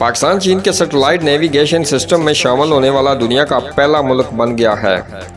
पाकिस्तान चीन के satellite navigation system में शामिल होने वाला दुनिया का पहला मुल्क बन गया है।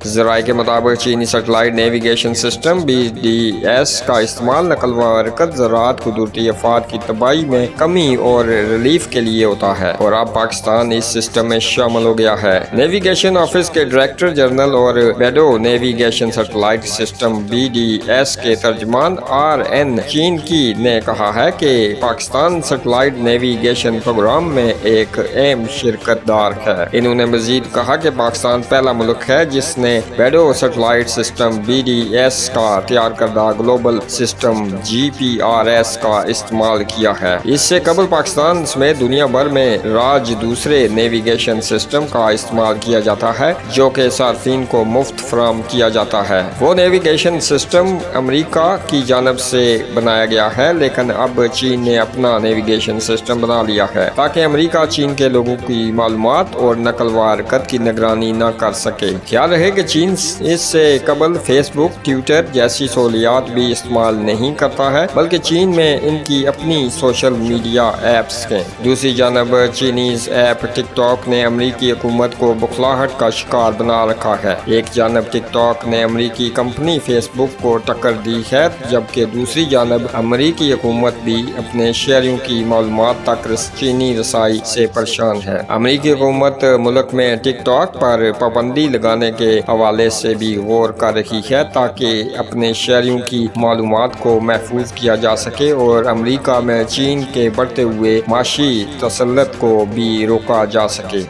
ज़राए के मुताबिक चीनी सैटेलाइट नेविगेशन सिस्टम BDS का इस्तेमाल नकल व हरकत, ज़राअत, कुदरती आफात की तबाही में कमी और रिलीफ के लिए होता है और अब पाकिस्तान इस सिस्टम में शामिल हो गया है। नेविगेशन ऑफिस के डायरेक्टर जनरल और बेडो नेविगेशन सैटेलाइट सिस्टम BDS के तर्जमान RN चीन की ने कहा है कि पाकिस्तान सैटेलाइट नेविगेशन प्रोग्राम में एक अहम शिरकतदार है। इन्होंने मजीद कहा कि पाकिस्तान पहला मुल्क है जिसने बेडो सैटेलाइट सिस्टम BDS का तैयार करदा ग्लोबल सिस्टम GPRS का इस्तेमाल किया है। इससे कबल पाकिस्तान समेत दुनिया भर में राज दूसरे नेविगेशन सिस्टम का इस्तेमाल किया जाता है जो कि सार्फिन को मुफ्त फराहम किया जाता है। वो नेविगेशन सिस्टम अमेरिका की जानब से बनाया गया है, लेकिन अब चीन ने अपना नेविगेशन सिस्टम बना लिया है ताकि अमेरिका चीन के लोगों की मालूमात और नकल व हरकत की निगरानी न कर सके। ख्याल रहे कि चीन इससे कबल फेसबुक, ट्विटर जैसी सहूलियात भी इस्तेमाल नहीं करता है, बल्कि चीन में इनकी अपनी सोशल मीडिया ऐप्स हैं। दूसरी जानब चीनीज ऐप टिकटॉक ने अमरीकी हुकूमत को बुखलाहट का शिकार बना रखा है। एक जानब टिकटॉक ने अमरीकी कंपनी फेसबुक को टक्कर दी है, जबकि दूसरी जानब अमरीकी हुकूमत भी अपने शहरियों की मालूमात तक चीनी रसाई से परेशान है। अमरीकी हुकूमत मुल्क में टिकटॉक पर पाबंदी लगाने के हवाले से भी गौर कर रही है ताकि अपने शहरियों की मालूमात को महफूज किया जा सके और अमेरिका में चीन के बढ़ते हुए माशी तसल्लुत को भी रोका जा सके।